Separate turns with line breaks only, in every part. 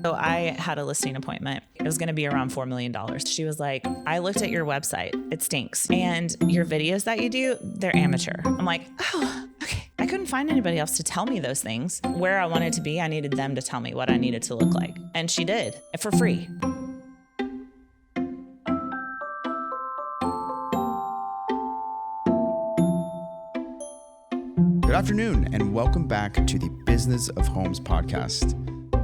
So I had a listing appointment. It was going to be around $4 million. She was like, I looked at your website. It stinks. And your videos that you do, they're amateur. I'm like, oh, okay. I couldn't find anybody else to tell me those things. Where I wanted to be, I needed them to tell me what I needed to look like. And she did, for free.
Good afternoon, and welcome back to the Business of Homes podcast,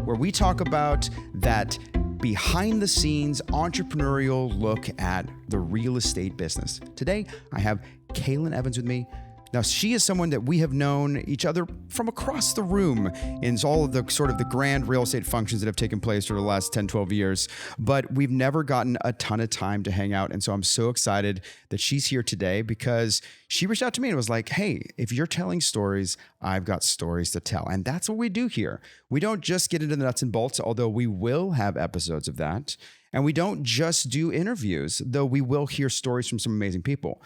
where we talk about that behind-the-scenes entrepreneurial look at the real estate business. Today, I have Kaelin Evans with me. Now, she is someone that we have known each other from across the room in all of the sort of the grand real estate functions that have taken place over the last 10, 12 years, but we've never gotten a ton of time to hang out. And so I'm so excited that she's here today because she reached out to me and was like, hey, if you're telling stories, I've got stories to tell. And that's what we do here. We don't just get into the nuts and bolts, although we will have episodes of that. And we don't just do interviews, though we will hear stories from some amazing people.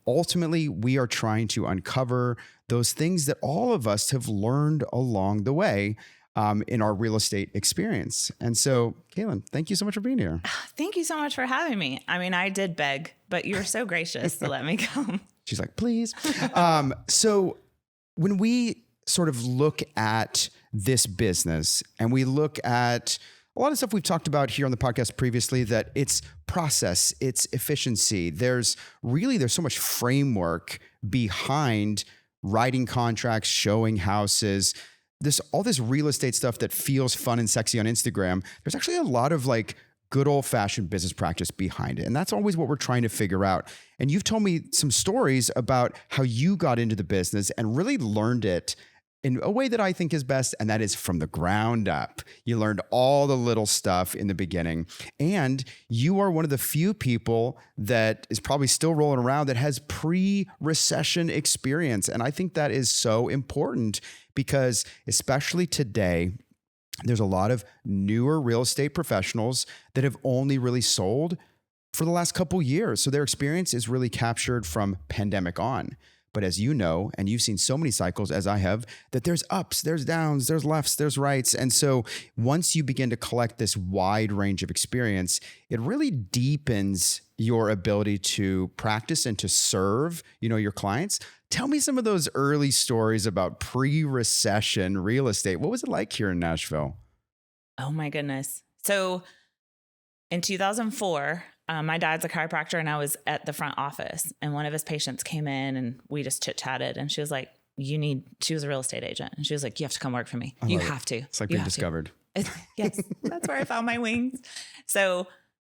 Ultimately, we are trying to uncover those things that all of us have learned along the way in our real estate experience. And so, Kaelin, thank you so much for being here.
Thank you so much for having me. I mean, I did beg, but you were so gracious to let me come.
She's like, please. So when we sort of look at this business and we look at a lot of stuff we've talked about here on the podcast previously, that it's process, it's efficiency. There's so much framework behind writing contracts, showing houses, all this real estate stuff that feels fun and sexy on Instagram. There's actually a lot of like good old fashioned business practice behind it. And that's always what we're trying to figure out. And you've told me some stories about how you got into the business and really learned it in a way that I think is best, and that is from the ground up. You learned all the little stuff in the beginning, and you are one of the few people that is probably still rolling around that has pre-recession experience. And I think that is so important because especially today, there's a lot of newer real estate professionals that have only really sold for the last couple years. So their experience is really captured from pandemic on. But as you know, and you've seen so many cycles as I have, that there's ups, there's downs, there's lefts, there's rights. And so once you begin to collect this wide range of experience, it really deepens your ability to practice and to serve, your clients. Tell me some of those early stories about pre-recession real estate. What was it like here in Nashville?
Oh my goodness. So in 2004, my dad's a chiropractor and I was at the front office and one of his patients came in and we just chit chatted and she was like, she was a real estate agent. And she was like, you have to come work for me. You have to.
It's like being discovered.
Yes. That's where I found my wings. So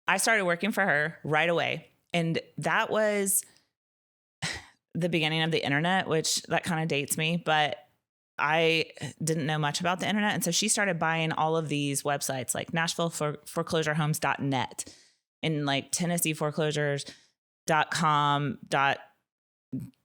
I started working for her right away. And that was the beginning of the internet, which that kind of dates me, but I didn't know much about the internet. And so she started buying all of these websites like Nashville foreclosurehomes.net and like Tennessee foreclosures.com,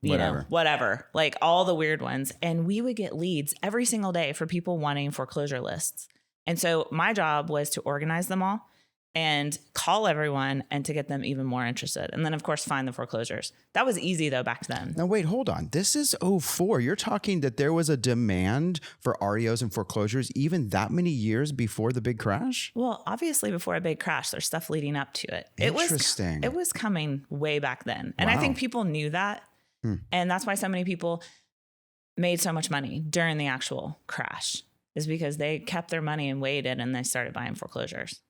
whatever, like all the weird ones. And we would get leads every single day for people wanting foreclosure lists. And so my job was to organize them all and call everyone and to get them even more interested. And then of course, find the foreclosures. That was easy though back then.
Now wait, hold on. This is 2004. You're talking that there was a demand for REOs and foreclosures even that many years before the big crash?
Well, obviously before a big crash, there's stuff leading up to it.
Interesting.
It was coming way back then. And
wow.
I think people knew that. And that's why so many people made so much money during the actual crash, is because they kept their money and waited and they started buying foreclosures.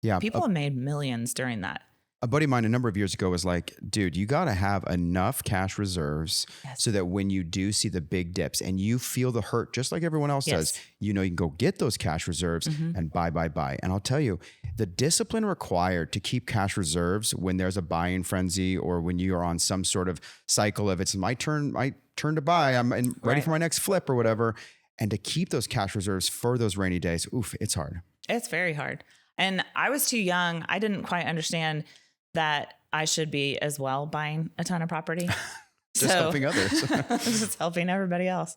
Yeah.
People have made millions during that.
A buddy of mine a number of years ago was like, dude, you got to have enough cash reserves so that when you do see the big dips and you feel the hurt, just like everyone else does, you can go get those cash reserves and buy. And I'll tell you, the discipline required to keep cash reserves when there's a buying frenzy or when you are on some sort of cycle of it's my turn to buy, I'm ready for my next flip or whatever. And to keep those cash reserves for those rainy days, it's hard.
It's very hard. And I was too young. I didn't quite understand that I should be as well buying a ton of property.
Helping others.
Just helping everybody else.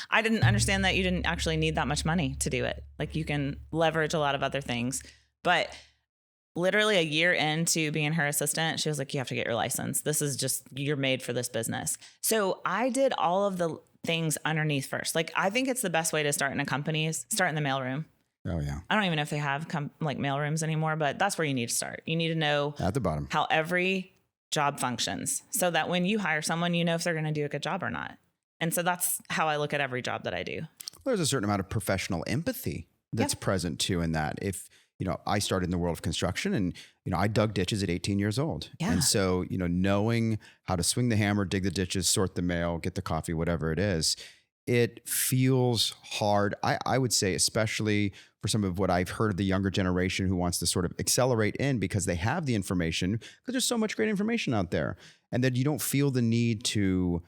I didn't understand that you didn't actually need that much money to do it. Like you can leverage a lot of other things. But literally a year into being her assistant, she was like, you have to get your license. This is just, you're made for this business. So I did all of the things underneath first. Like I think it's the best way to start in a company is start in the mailroom.
Oh yeah.
I don't even know if they have like mail rooms anymore, but that's where you need to start. You need to know
At the bottom
how every job functions so that when you hire someone, you know if they're going to do a good job or not. And so that's how I look at every job that I do.
There's a certain amount of professional empathy that's present too in that. If, I started in the world of construction and, I dug ditches at 18 years old.
Yeah.
And so, knowing how to swing the hammer, dig the ditches, sort the mail, get the coffee, whatever it is, it feels hard. I would say, especially for some of what I've heard of the younger generation who wants to sort of accelerate in because they have the information, because there's so much great information out there. And then you don't feel the need to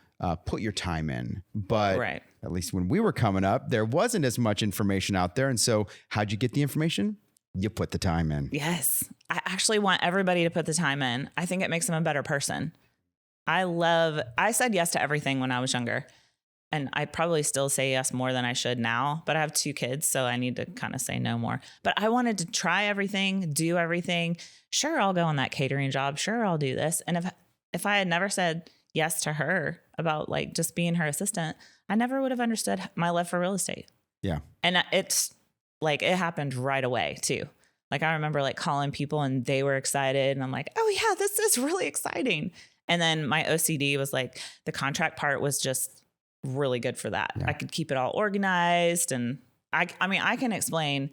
put your time in. But at least when we were coming up, there wasn't as much information out there. And so how'd you get the information? You put the time in.
Yes. I actually want everybody to put the time in. I think it makes them a better person. I said yes to everything when I was younger. And I probably still say yes more than I should now, but I have 2 kids, so I need to kind of say no more. But I wanted to try everything, do everything. Sure, I'll go on that catering job. Sure, I'll do this. And if I had never said yes to her about like just being her assistant, I never would have understood my love for real estate.
Yeah.
And it's like, it happened right away too. Like I remember like calling people and they were excited and I'm like, oh yeah, this is really exciting. And then my OCD was like, the contract part was just really good for that. Yeah. I could keep it all organized. And I mean, I can explain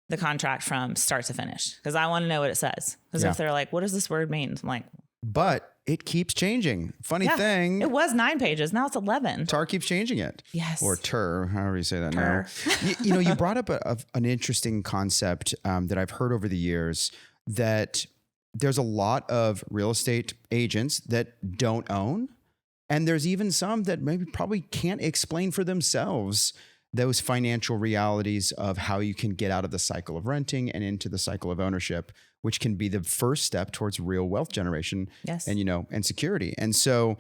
the contract from start to finish because I want to know what it says. Because if they're like, what does this word mean? I'm like,
but it keeps changing. Funny thing.
It was 9 pages. Now it's 11.
TAR keeps changing it.
Yes.
Or TER, however you say that
TER.
now. You brought up an interesting concept that I've heard over the years, that there's a lot of real estate agents that don't own. And there's even some that maybe probably can't explain for themselves those financial realities of how you can get out of the cycle of renting and into the cycle of ownership, which can be the first step towards real wealth generation.
Yes.
And, and security. And so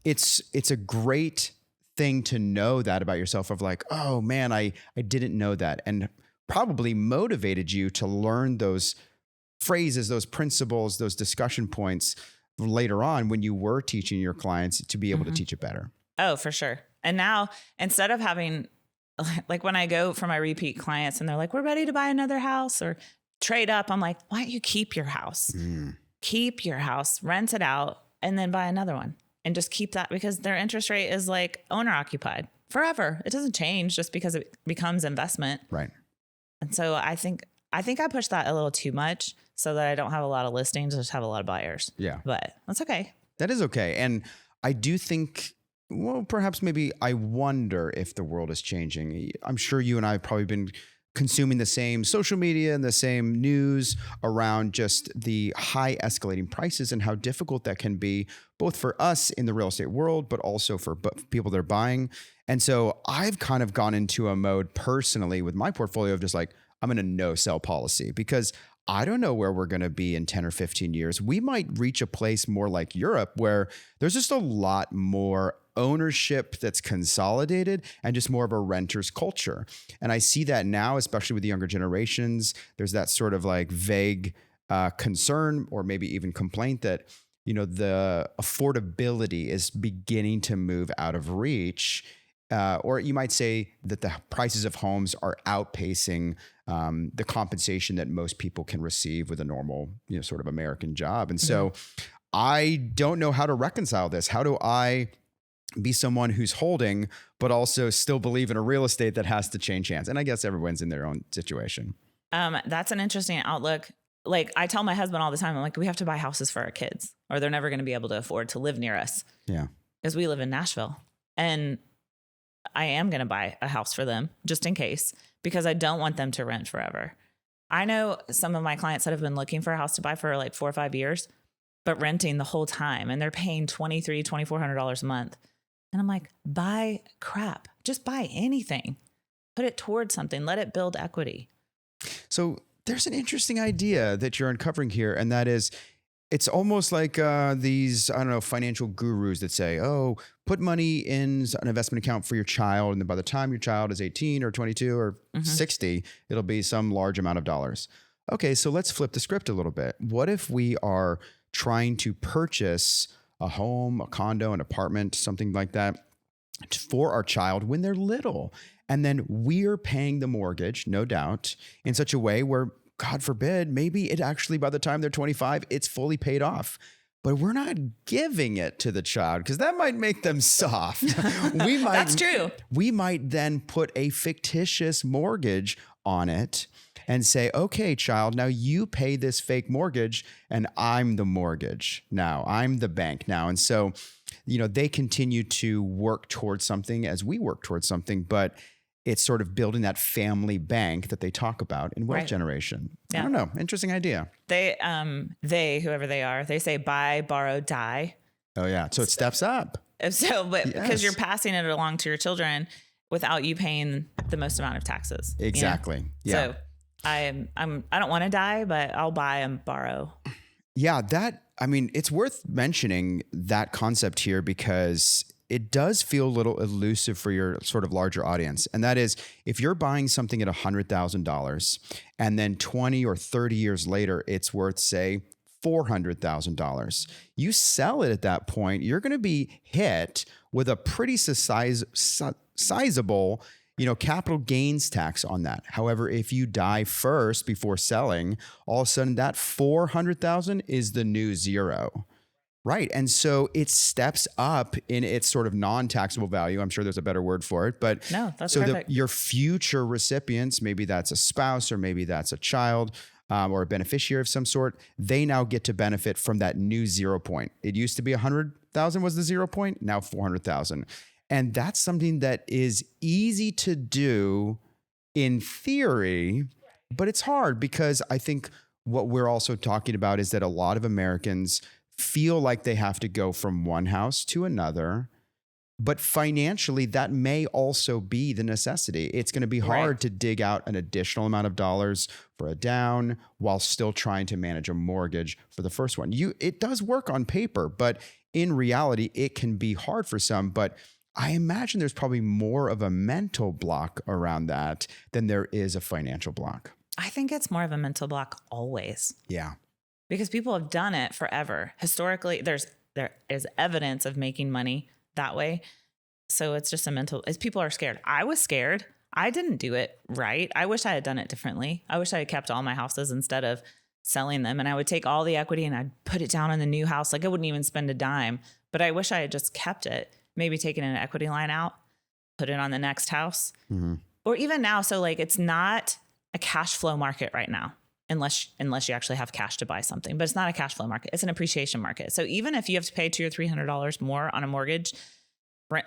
it's a great thing to know that about yourself of like, oh man, I didn't know that. And probably motivated you to learn those phrases, those principles, those discussion points later on when you were teaching your clients to be able to teach it better.
Oh, for sure. And now instead of having, like when I go for my repeat clients and they're like, we're ready to buy another house or trade up, I'm like, why don't you keep your house? Keep your house, rent it out, and then buy another one and just keep that because their interest rate is like owner occupied forever. It doesn't change just because it becomes investment.
Right.
And so I think I push that a little too much so that I don't have a lot of listings, just have a lot of buyers.
Yeah.
But that's okay.
That is okay. And I do think, well, perhaps maybe I wonder if the world is changing. I'm sure you and I have probably been consuming the same social media and the same news around just the high escalating prices and how difficult that can be, both for us in the real estate world, but also for people that are buying. And so I've kind of gone into a mode personally with my portfolio of just like, I'm in a no sell policy because I don't know where we're going to be in 10 or 15 years. We might reach a place more like Europe where there's just a lot more ownership that's consolidated and just more of a renter's culture. And I see that now, especially with the younger generations. There's that sort of like vague concern or maybe even complaint that, the affordability is beginning to move out of reach. Or you might say that the prices of homes are outpacing the compensation that most people can receive with a normal, sort of American job. And so I don't know how to reconcile this. How do I be someone who's holding, but also still believe in a real estate that has to change hands? And I guess everyone's in their own situation.
That's an interesting outlook. Like I tell my husband all the time, I'm like, we have to buy houses for our kids or they're never going to be able to afford to live near us.
Yeah.
Because we live in Nashville and I am going to buy a house for them just in case, because I don't want them to rent forever. I know some of my clients that have been looking for a house to buy for like 4 or 5 years, but renting the whole time and they're paying $2,300, $2,400 a month. And I'm like, buy crap, just buy anything, put it towards something, let it build equity.
So there's an interesting idea that you're uncovering here. And that is, it's almost like these, financial gurus that say, oh, put money in an investment account for your child. And then by the time your child is 18 or 22 or 60, it'll be some large amount of dollars. Okay, so let's flip the script a little bit. What if we are trying to purchase a home, a condo, an apartment, something like that, for our child when they're little. And then we're paying the mortgage, no doubt, in such a way where, God forbid, maybe it actually, by the time they're 25, it's fully paid off. But we're not giving it to the child because that might make them soft.
That's true.
We might then put a fictitious mortgage on it and say, okay, child, now you pay this fake mortgage and I'm the mortgage now. I'm the bank now. And so, they continue to work towards something as we work towards something, but it's sort of building that family bank that they talk about in wealth generation. Yeah. I don't know. Interesting idea.
They, whoever they are, they say buy, borrow, die.
Oh yeah. So it steps up.
So, but because you're passing it along to your children without you paying the most amount of taxes.
Exactly. Yeah.
So I don't want to die, but I'll buy and borrow.
Yeah. It's worth mentioning that concept here because it does feel a little elusive for your sort of larger audience. And that is, if you're buying something at $100,000 and then 20 or 30 years later, it's worth, say, $400,000. You sell it at that point, you're going to be hit with a pretty sizable, capital gains tax on that. However, if you die first before selling, all of a sudden that $400,000 is the new zero. Right. And so it steps up in its sort of non-taxable value. I'm sure there's a better word for it, but
no, that's
so
perfect.
your future recipients, maybe that's a spouse or maybe that's a child or a beneficiary of some sort, they now get to benefit from that new 0 point. It used to be 100,000 was the 0 point, now 400,000. And that's something that is easy to do in theory, but it's hard because I think what we're also talking about is that a lot of Americans feel like they have to go from one house to another, but financially that may also be the necessity. It's going to be hard to dig out an additional amount of dollars for a down while still trying to manage a mortgage for the first one. It does work on paper, but in reality, it can be hard for some. But I imagine there's probably more of a mental block around that than there is a financial block.
I think it's more of a mental block always.
Yeah.
Because people have done it forever. Historically, there is evidence of making money that way. So it's just people are scared. I was scared. I didn't do it right. I wish I had done it differently. I wish I had kept all my houses instead of selling them. And I would take all the equity and I'd put it down in the new house. Like I wouldn't even spend a dime, but I wish I had just kept it. Maybe taken an equity line out, put it on the next house. Mm-hmm. Or even now. So like, it's not a cash flow market right now. Unless you actually have cash to buy something, but it's not a cash flow market. It's an appreciation market. So even if you have to pay $200 or $300 more on a mortgage,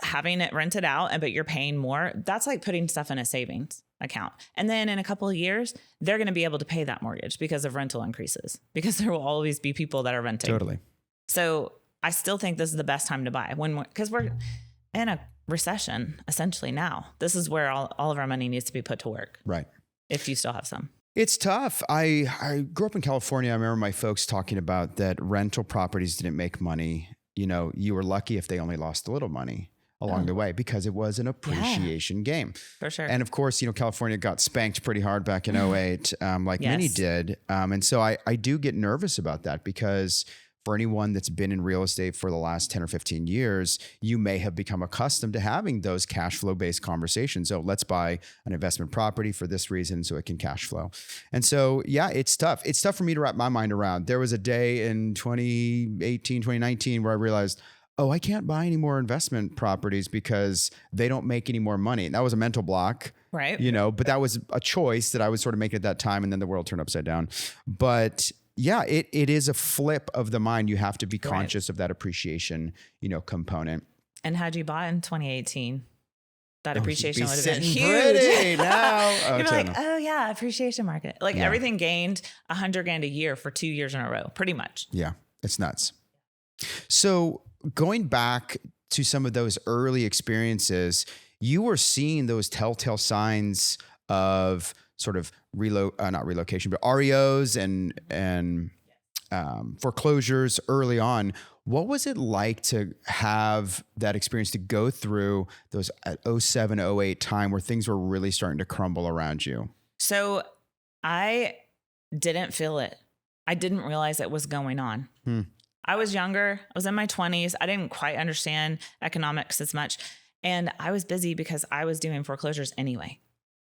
having it rented out, but you're paying more, that's like putting stuff in a savings account. And then in a couple of years, they're going to be able to pay that mortgage because of rental increases, because there will always be people that are renting.
Totally.
So I still think this is the best time to buy because we're in a recession essentially now. This is where all of our money needs to be put to work.
Right.
If you still have some.
It's tough. I grew up in California. I remember my folks talking about that rental properties didn't make money. You were lucky if they only lost a little money along the way because it was an appreciation game.
For sure.
And of course, California got spanked pretty hard back in 2008, like many did. And so I do get nervous about that because for anyone that's been in real estate for the last 10 or 15 years, you may have become accustomed to having those cash flow based conversations. So let's buy an investment property for this reason so it can cash flow. And so, yeah, it's tough. It's tough for me to wrap my mind around. There was a day in 2018, 2019 where I realized, I can't buy any more investment properties because they don't make any more money. And that was a mental block.
Right.
But that was a choice that I was sort of making at that time. And then the world turned upside down. But yeah, it is a flip of the mind. You have to be conscious of that appreciation, component.
And had you bought in 2018, that appreciation would have been
huge.
huge.
Now.
You're like, appreciation market. Like everything gained $100,000 a year for 2 years in a row, pretty much.
Yeah, it's nuts. So going back to some of those early experiences, you were seeing those telltale signs of sort of not relocation, but REOs and foreclosures early on. What was it like to have that experience, to go through those at 07, 08 time where things were really starting to crumble around you?
So I didn't feel it. I didn't realize it was going on. I was younger. I was in my 20s. I didn't quite understand economics as much. And I was busy because I was doing foreclosures anyway,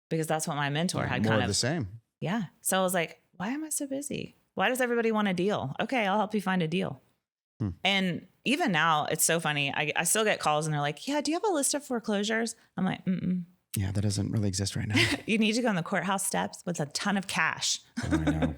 because that's what my mentor had
More
kind
of
of
the same.
Yeah. So I was like, why am I so busy? Why does everybody want a deal? Okay, I'll help you find a deal. And even now, it's so funny. I still get calls and they're like, yeah, do you have a list of foreclosures? I'm like,
Yeah, that doesn't really exist right now.
You need to go on the courthouse steps with a ton of cash.
Oh, I know.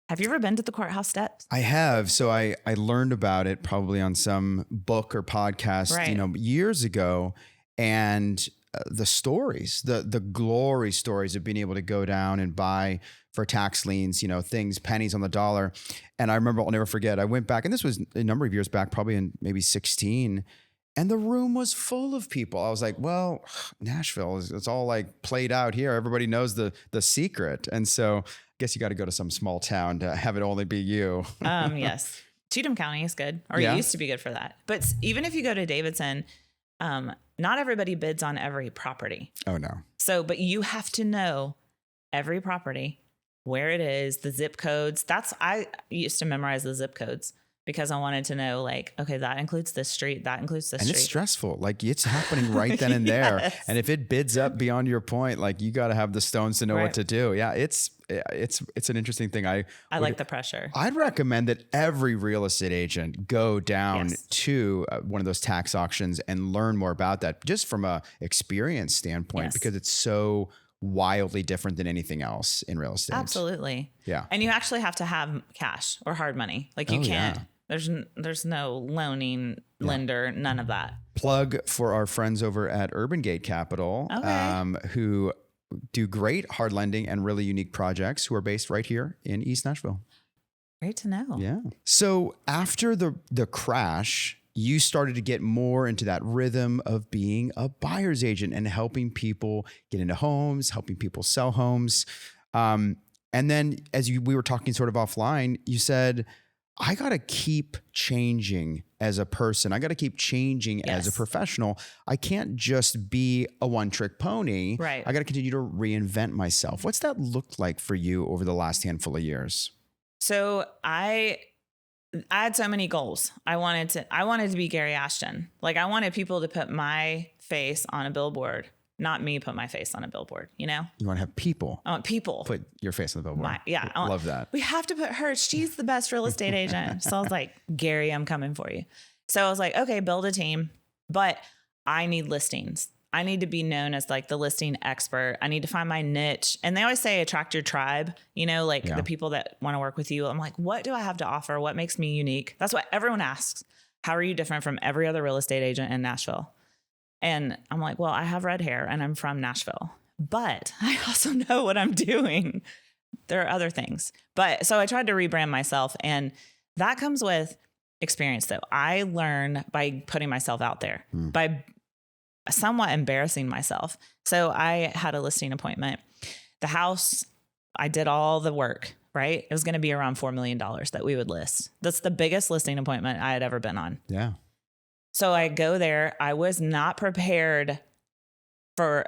Have you ever been to the courthouse steps?
I have. So I learned about it probably on some book or podcast,
Right.
years ago. And the stories, the glory stories of being able to go down and buy for tax liens, things, pennies on the dollar. And I remember, I'll never forget, I went back, and this was a number of years back, probably in maybe 16. And the room was full of people. I was like, well, Nashville, it's all like played out here. Everybody knows the secret. And so I guess you got to go to some small town to have it only be you.
Yes. Cheatham County is good, or it used to be good for that. But even if you go to Davidson, not everybody bids on every property.
Oh, no.
So, but you have to know every property, where it is, the zip codes. I used to memorize the zip codes because I wanted to know, like, okay, that includes this street, that includes this
and
street.
It's stressful. Like, it's happening right then and there.
Yes.
And if it bids up beyond your point, like, you got to have the stones to know what to do. Yeah, it's an interesting thing. I
like the pressure.
I'd recommend that every real estate agent go down to one of those tax auctions and learn more about that, just from a experience standpoint, because it's so wildly different than anything else in real estate.
Absolutely.
Yeah.
And you actually have to have cash or hard money. Like, you can't.
Yeah.
There's no loaning lender, none of that.
Plug for our friends over at Urban Gate Capital, who do great hard lending and really unique projects, who are based right here in East Nashville.
Great to know.
Yeah. So after the crash, you started to get more into that rhythm of being a buyer's agent and helping people get into homes, helping people sell homes. And then as we were talking sort of offline, you said, I got to keep changing as a person. I got to keep changing as a professional. I can't just be a one-trick pony.
Right.
I got to continue to reinvent myself. What's that looked like for you over the last handful of years?
So I had so many goals. I wanted to be Gary Ashton. Like, I wanted people to put my face on a billboard, not me put my face on a billboard,
You want to have people.
I want people
Put your face on the billboard.
I
love that.
We have to put her. She's the best real estate agent. So I was like, Gary, I'm coming for you. So I was like, okay, build a team, but I need listings. I need to be known as like the listing expert. I need to find my niche. And they always say attract your tribe, the people that want to work with you. I'm like, what do I have to offer? What makes me unique? That's what everyone asks. How are you different from every other real estate agent in Nashville? And I'm like, well, I have red hair and I'm from Nashville, but I also know what I'm doing. There are other things. But so I tried to rebrand myself, and that comes with experience though. I learn by putting myself out there, by somewhat embarrassing myself. So I had a listing appointment. The house, I did all the work, right? It was going to be around $4 million that we would list. That's the biggest listing appointment I had ever been on.
Yeah.
So I go there. I was not prepared for,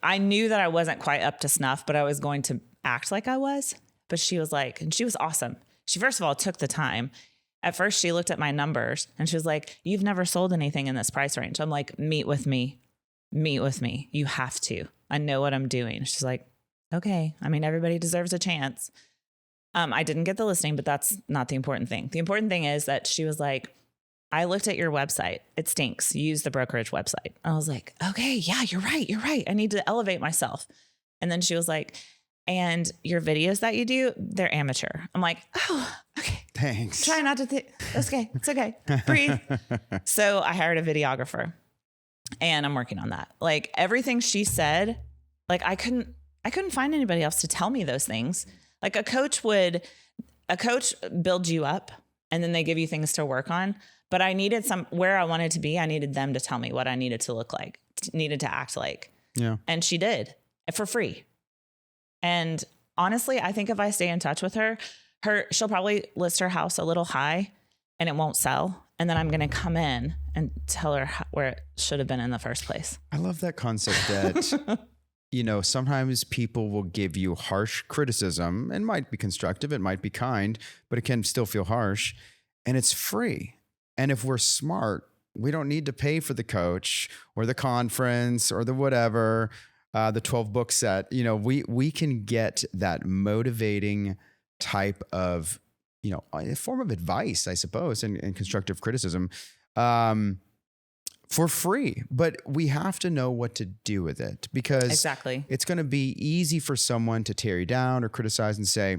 I knew that I wasn't quite up to snuff, but I was going to act like I was. But she was like, and she was awesome. She, first of all, took the time. At first, she looked at my numbers and she was like, you've never sold anything in this price range. I'm like, meet with me. You have to. I know what I'm doing. She's like, okay. I mean, everybody deserves a chance. I didn't get the listing, but that's not the important thing. The important thing is that she was like, I looked at your website. It stinks. Use the brokerage website. I was like, okay, yeah, you're right. I need to elevate myself. And then she was like, and your videos that you do, they're amateur. I'm like, oh, okay.
Thanks.
Try not to think. It's okay. Breathe. So I hired a videographer, and I'm working on that. Like, everything she said, like, I couldn't find anybody else to tell me those things. Like, a coach builds you up and then they give you things to work on. But I needed where I wanted to be. I needed them to tell me what I needed to look like, needed to act like.
Yeah.
And she did, for free. And honestly, I think if I stay in touch with her, she'll probably list her house a little high and it won't sell. And then I'm going to come in and tell her where it should have been in the first place.
I love that concept that, sometimes people will give you harsh criticism. It might be constructive. It might be kind, but it can still feel harsh, and it's free. And if we're smart, we don't need to pay for the coach or the conference or the whatever, the 12 book set. You know, we can get that motivating type of, you know, a form of advice, I suppose, and constructive criticism for free. But we have to know what to do with it, because
exactly,
it's going to be easy for someone to tear you down or criticize and say,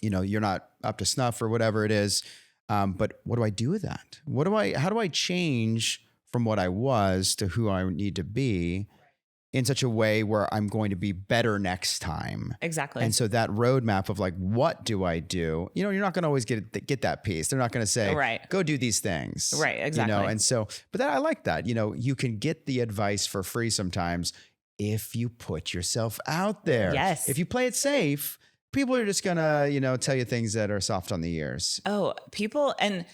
you know, you're not up to snuff or whatever it is. But what do I do with that? How do I change from what I was to who I need to be in such a way where I'm going to be better next time?
Exactly.
And so that roadmap of like, what do I do? You know, you're not going to always get that piece. They're not going to say,
right,
go do these things.
Right. Exactly.
You know, and so, but I like that, you know, you can get the advice for free sometimes if you put yourself out there.
Yes.
If you play it safe, people are just gonna, you know, tell you things that are soft on the ears.
Oh, people. And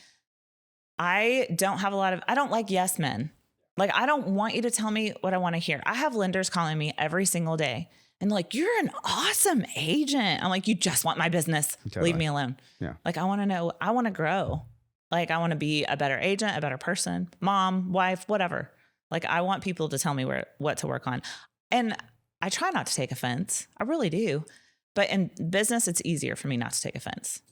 I don't like yes men. Like, I don't want you to tell me what I want to hear. I have lenders calling me every single day and like, you're an awesome agent. I'm like, you just want my business.
Totally.
Leave me alone.
Yeah.
Like, I want to know, I want to grow. Like, I want to be a better agent, a better person, mom, wife, whatever. Like, I want people to tell me what to work on. And I try not to take offense. I really do. But in business, it's easier for me not to take offense.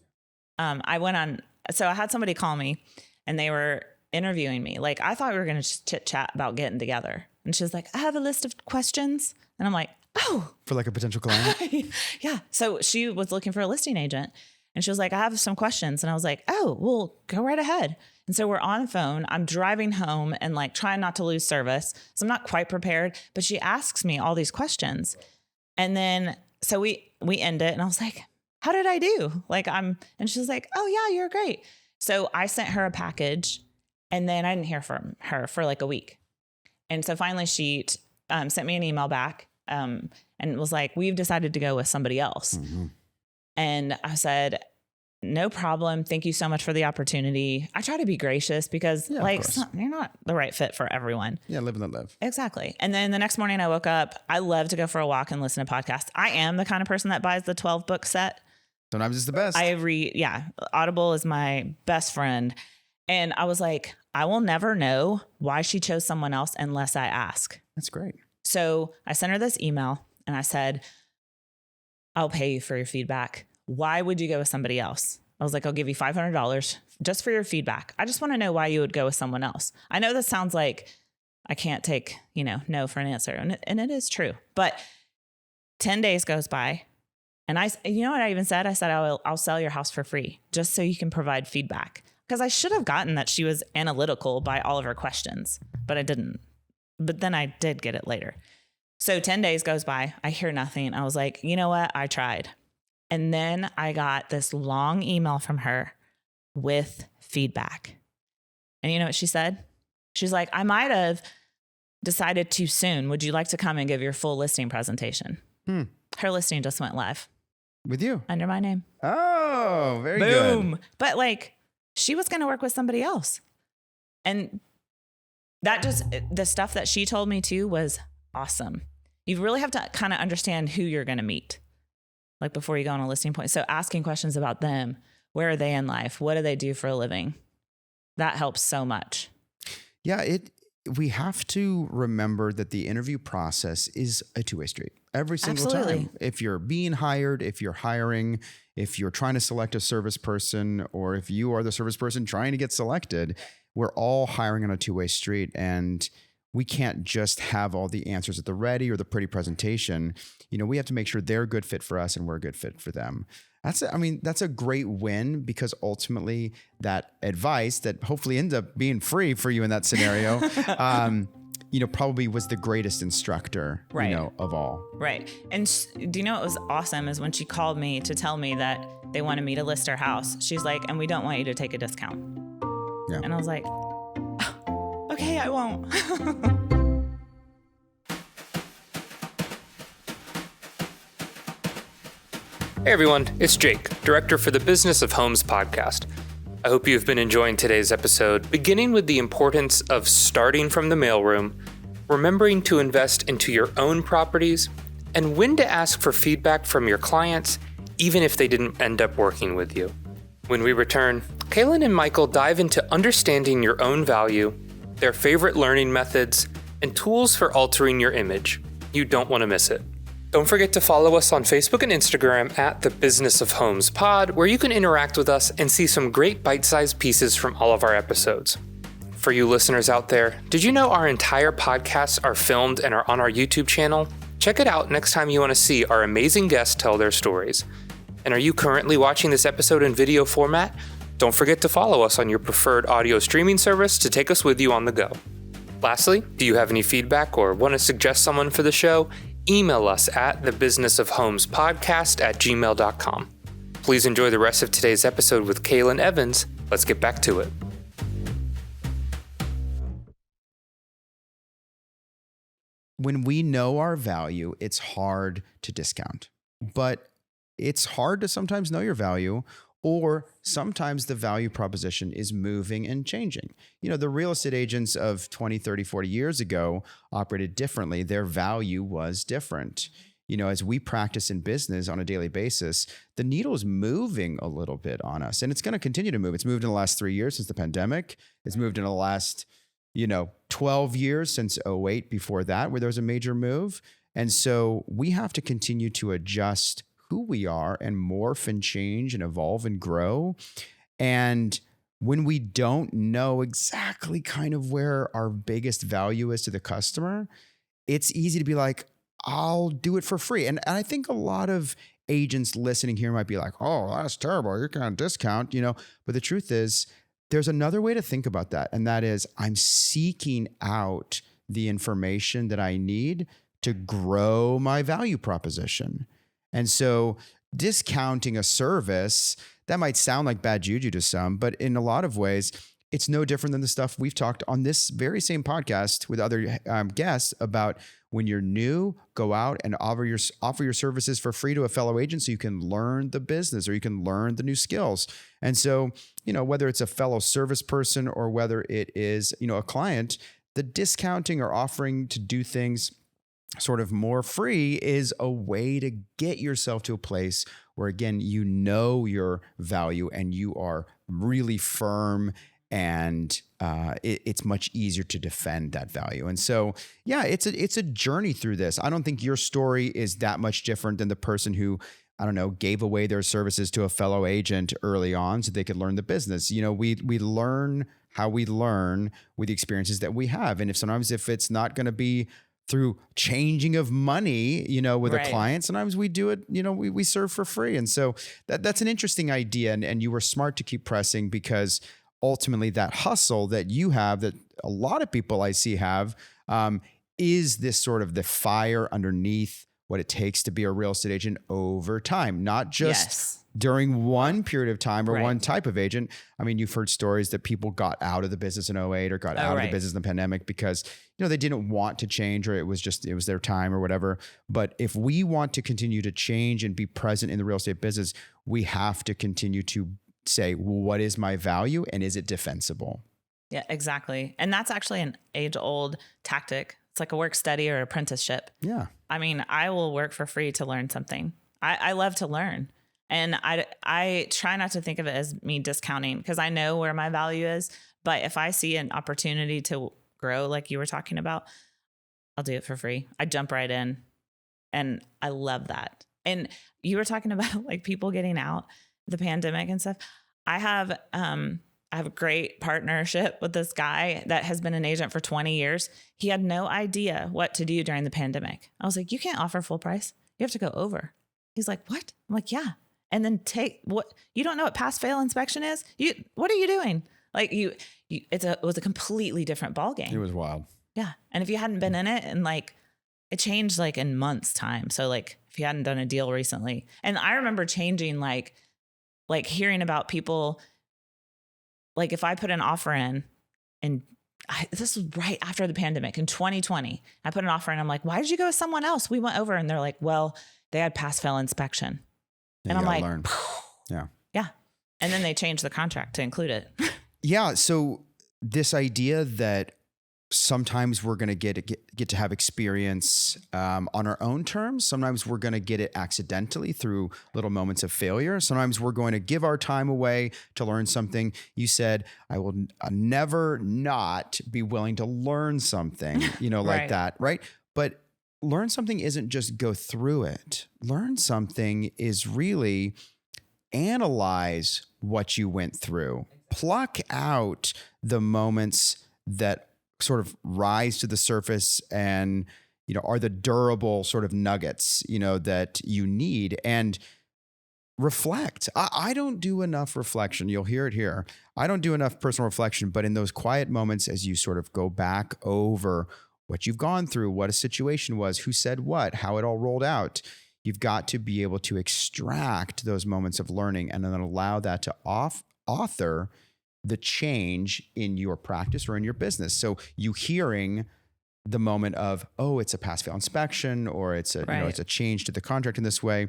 So I had somebody call me and they were interviewing me. Like, I thought we were going to chit chat about getting together. And she was like, I have a list of questions. And I'm like, oh.
For like a potential client?
Yeah. So she was looking for a listing agent and she was like, I have some questions. And I was like, oh, well, go right ahead. And so we're on the phone. I'm driving home and like trying not to lose service. So I'm not quite prepared, but she asks me all these questions. And then, so we end it and I was like, how did I do? And she's like, oh yeah, you're great. So I sent her a package and then I didn't hear from her for like a week. And so finally she sent me an email back and was like, we've decided to go with somebody else. Mm-hmm. And I said, no problem. Thank you so much for the opportunity. I try to be gracious because you're not the right fit for everyone.
Yeah. Live and let live.
Exactly. And then the next morning I woke up, I love to go for a walk and listen to podcasts. I am the kind of person that buys the 12 book set.
Sometimes it's the best.
Audible is my best friend. And I was like, I will never know why she chose someone else unless I ask.
That's great.
So I sent her this email and I said, I'll pay you for your feedback. Why would you go with somebody else? I was like, I'll give you $500 just for your feedback. I just want to know why you would go with someone else. I know this sounds like I can't take, no for an answer. And it is true. But 10 days goes by. And you know what I even said? I said, I'll sell your house for free just so you can provide feedback. Because I should have gotten that she was analytical by all of her questions, but I didn't. But then I did get it later. So 10 days goes by. I hear nothing. I was like, you know what? I tried. And then I got this long email from her with feedback. And you know what she said? She's like, I might have decided too soon. Would you like to come and give your full listing presentation? Her listing just went live.
With you?
Under my name.
Oh, very good.
Boom. But like, she was going to work with somebody else. And the stuff that she told me too was awesome. You really have to kind of understand who you're going to meet, like before you go on a listing point. So asking questions about them, where are they in life? What do they do for a living? That helps so much. Yeah,
we have to remember that the interview process is a two-way street every single time. If you're being hired, if you're hiring, if you're trying to select a service person, or if you are the service person trying to get selected, we're all hiring on a two-way street. And we can't just have all the answers at the ready or the pretty presentation. We have to make sure they're a good fit for us and we're a good fit for them. That's a great win, because ultimately that advice that hopefully ends up being free for you in that scenario, probably was the greatest instructor, of all. Right. And do you know what was awesome is when she called me to tell me that they wanted me to list her house. She's like, and we don't want you to take a discount. Yeah. And I was like, oh, okay, I won't.
Hey everyone, it's Jake, Director for the Business of Homes podcast. I hope you've been enjoying today's episode, beginning with the importance of starting from the mailroom, remembering to invest into your own properties, and when to ask for feedback from your clients, even if they didn't end up working with you. When we return, Kaelin and Micheal dive into understanding your own value, their favorite learning methods, and tools for altering your image. You don't want to miss it. Don't forget to follow us on Facebook and Instagram at The Business of Homes Pod, where you can interact with us and see some great bite-sized pieces from all of our episodes. For you listeners out there, did you know our entire podcasts are filmed and are on our YouTube channel? Check it out next time you want to see our amazing guests tell their stories. And are you currently watching this episode in video format? Don't forget to follow us on your preferred audio streaming service to take us with you on the go. Lastly, do you have any feedback or want to suggest someone for the show? Email us at thebusinessofhomespodcast@gmail.com. Please enjoy the rest of today's episode with Kaelin Evans. Let's get back to it.
When we know our value, it's hard to discount, but it's hard to sometimes know your value, or sometimes the value proposition is moving and changing. You know, the real estate agents of 20, 30, 40 years ago operated differently. Their value was different. You know, as we practice in business on a daily basis, the needle is moving a little bit on us, and it's going to continue to move. It's moved in the last 3 years since the pandemic. It's moved in the last 12 years since 2008 before that, where there was a major move. And so we have to continue to adjust who we are and morph and change and evolve and grow. And when we don't know exactly kind of where our biggest value is to the customer, it's easy to be like, I'll do it for free. And I think a lot of agents listening here might be like, oh, that's terrible. You're going to discount, but the truth is, there's another way to think about that. And that is, I'm seeking out the information that I need to grow my value proposition. And so discounting a service, that might sound like bad juju to some, but in a lot of ways, it's no different than the stuff we've talked on this very same podcast with other guests about. When you're new, go out and offer your services for free to a fellow agent so you can learn the business or you can learn the new skills. And so, whether it's a fellow service person or whether it is, a client, the discounting or offering to do things sort of more free is a way to get yourself to a place where, again, your value and you are really firm, and it's much easier to defend that value. And so, yeah, it's a journey through this. I don't think your story is that much different than the person who, gave away their services to a fellow agent early on so they could learn the business. We learn how we learn with the experiences that we have. And if it's not going to be through changing of money, with a client, sometimes we do it, we serve for free. And so that's an interesting idea. And you were smart to keep pressing, because ultimately that hustle that you have, that a lot of people I see have, is this sort of the fire underneath what it takes to be a real estate agent over time, not just during one period of time or one type of agent. I mean, you've heard stories that people got out of the business in 2008 or got out of the business in the pandemic because, they didn't want to change, or it was their time or whatever. But if we want to continue to change and be present in the real estate business, we have to continue to say, well, what is my value and is it defensible?
Yeah, exactly. And that's actually an age-old tactic. It's like a work study or apprenticeship.
Yeah.
I mean, I will work for free to learn something. I love to learn. And I try not to think of it as me discounting, because I know where my value is. But if I see an opportunity to grow, like you were talking about, I'll do it for free. I jump right in. And I love that. And you were talking about like people getting out the pandemic and stuff. I have a great partnership with this guy that has been an agent for 20 years. He had no idea what to do during the pandemic. I was like, you can't offer full price. You have to go over. He's like, what? I'm like, yeah. And then you don't know what pass fail inspection is? What are you doing? Like it was a completely different ballgame.
It was wild.
Yeah. And if you hadn't been in it, and like it changed like in months time. So like if you hadn't done a deal recently, and I remember changing like hearing about people, like if I put an offer in, and this was right after the pandemic in 2020, I put an offer in. I'm like, why did you go with someone else? We went over, and they're like, well, they had pass fail inspection. And I'm like, yeah. And then they changed the contract to include it.
Yeah. So this idea that sometimes we're going to get to have experience on our own terms. Sometimes we're going to get it accidentally through little moments of failure. Sometimes we're going to give our time away to learn something. You said, I will never not be willing to learn something, like
Right.
that, right? But learn something isn't just go through it. Learn something is really analyze what you went through. Pluck out the moments that sort of rise to the surface and, are the durable sort of nuggets, that you need, and reflect. I don't do enough reflection. You'll hear it here. I don't do enough personal reflection, but in those quiet moments, as you sort of go back over what you've gone through, what a situation was, who said what, how it all rolled out, you've got to be able to extract those moments of learning and then allow that to author the change in your practice or in your business. So you hearing the moment of, oh, it's a pass-fail inspection, or it's a,
Right.
it's a change to the contract in this way,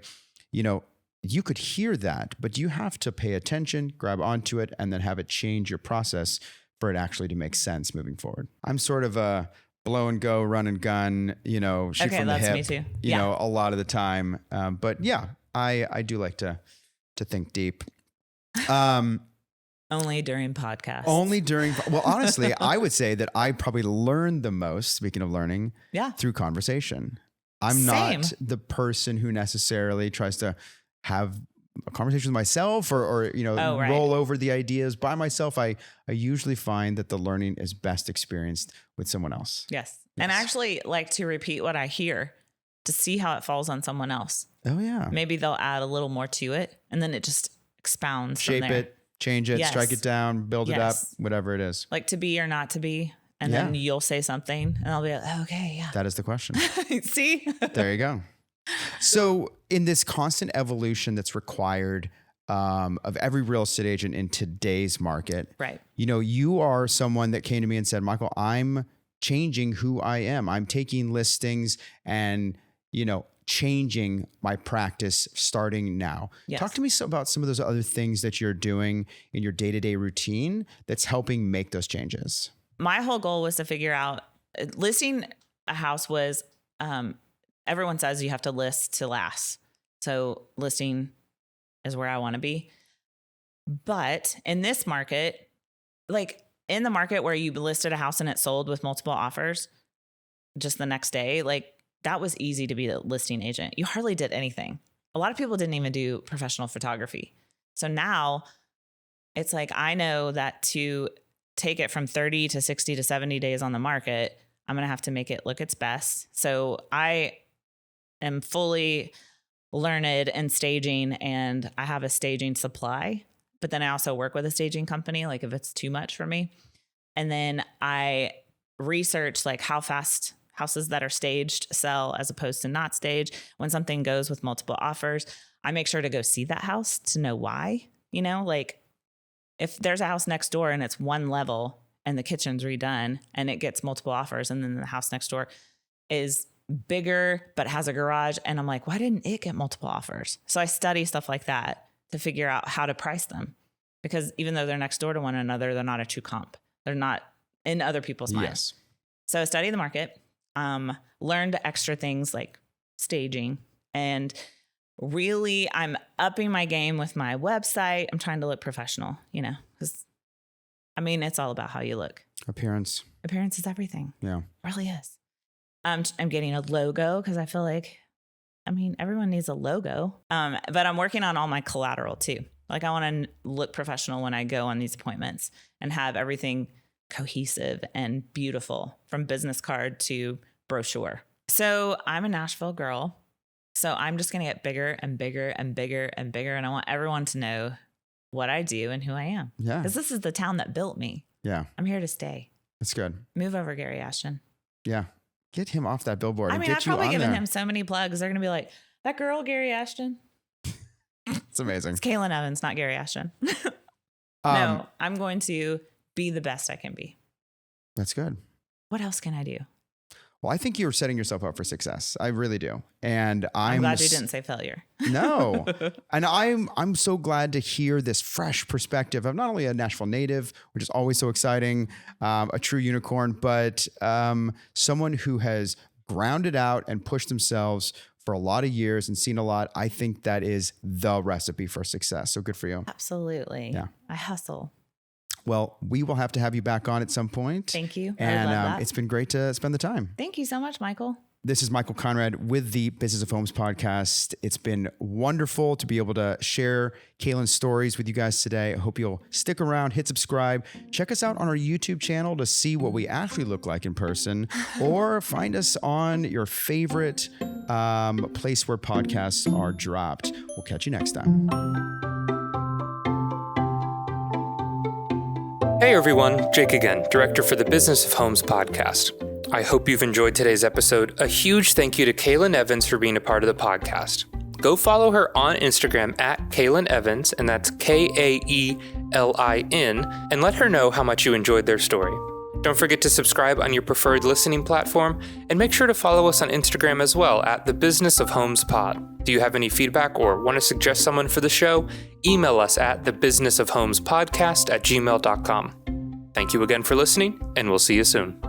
you could hear that, but you have to pay attention, grab onto it, and then have it change your process for it actually to make sense moving forward. I'm sort of a blow and go, run and gun, shoot
Okay,
from the
that's
hip,
me too.
a lot of the time. But yeah, I do like to think deep.
Only during podcasts.
Well, honestly, I would say that I probably learn the most, speaking of learning, through conversation. I'm
Same.
not the person who necessarily tries to have a conversation with myself or
Right.
roll over the ideas by myself. I usually find that the learning is best experienced with someone else.
Yes. And I actually like to repeat what I hear to see how it falls on someone else.
Oh yeah.
Maybe they'll add a little more to it, and then it just expounds
Shape
from there.
it, change it,
Yes.
strike it down, build it up,
Yes.
whatever it is.
Like to be or not to be. And then you'll say something and I'll be like, okay, yeah.
That is the question.
See?
There you go. So in this constant evolution that's required of every real estate agent in today's market,
Right.
You are someone that came to me and said, Micheal, I'm changing who I am. I'm taking listings and, changing my practice starting now.
Yes.
Talk to me about some of those other things that you're doing in your day-to-day routine that's helping make those changes.
My whole goal was to figure out listing a house was, everyone says you have to list to last. So listing is where I want to be. But in this market, like in the market where you listed a house and it sold with multiple offers just the next day, like that was easy to be a listing agent. You hardly did anything. A lot of people didn't even do professional photography. So now it's like, I know that to take it from 30 to 60 to 70 days on the market, I'm going to have to make it look its best. So I am fully learned in staging, and I have a staging supply, but then I also work with a staging company, like if it's too much for me. And then I research like how fast houses that are staged sell as opposed to not staged. When something goes with multiple offers, I make sure to go see that house to know why, like if there's a house next door and it's one level and the kitchen's redone and it gets multiple offers, and then the house next door is bigger but has a garage, and I'm like, why didn't it get multiple offers? So I study stuff like that to figure out how to price them, because even though they're next door to one another, they're not a true comp. They're not in other people's minds.
Yes.
So I study the market, learned extra things like staging, and really I'm upping my game with my website. I'm trying to look professional, because it's all about how you look.
Appearance.
Appearance is everything.
Yeah.
It really is. I'm getting a logo because I feel like, everyone needs a logo. But I'm working on all my collateral too. Like I want to look professional when I go on these appointments and have everything cohesive and beautiful, from business card to brochure. So I'm a Nashville girl. So I'm just going to get bigger and bigger and bigger and bigger. And I want everyone to know what I do and who I am.
Yeah.
Because this is the town that built me.
Yeah.
I'm here to stay.
That's good.
Move over, Gary Ashton.
Yeah. Get him off that billboard.
I've probably given him so many plugs. They're going to be like, that girl, Gary Ashton.
It's amazing.
It's Kaelin Evans, not Gary Ashton. No, I'm going to be the best I can be.
That's good.
What else can I do?
Well, I think you're setting yourself up for success. I really do. And
I'm glad you didn't say failure.
No. And I'm so glad to hear this fresh perspective of not only a Nashville native, which is always so exciting, a true unicorn, but someone who has grounded out and pushed themselves for a lot of years and seen a lot. I think that is the recipe for success. So good for you.
Absolutely.
Yeah.
I hustle.
Well, we will have to have you back on at some point.
Thank you.
And it's been great to spend the time.
Thank you so much, Michael.
This is Michael Conrad with the Business of Homes podcast. It's been wonderful to be able to share Kaelin's stories with you guys today. I hope you'll stick around, hit subscribe, check us out on our YouTube channel to see what we actually look like in person, or find us on your favorite place where podcasts are dropped. We'll catch you next time.
Hey everyone, Jake again, Director for the Business of Homes podcast. I hope you've enjoyed today's episode. A huge thank you to Kaelin Evans for being a part of the podcast. Go follow her on Instagram at Kaelin Evans, and that's Kaelin, and let her know how much you enjoyed their story. Don't forget to subscribe on your preferred listening platform, and make sure to follow us on Instagram as well at the Business of Homes Pod. Do you have any feedback or want to suggest someone for the show? Email us at thebusinessofhomespodcast@gmail.com. Thank you again for listening, and we'll see you soon.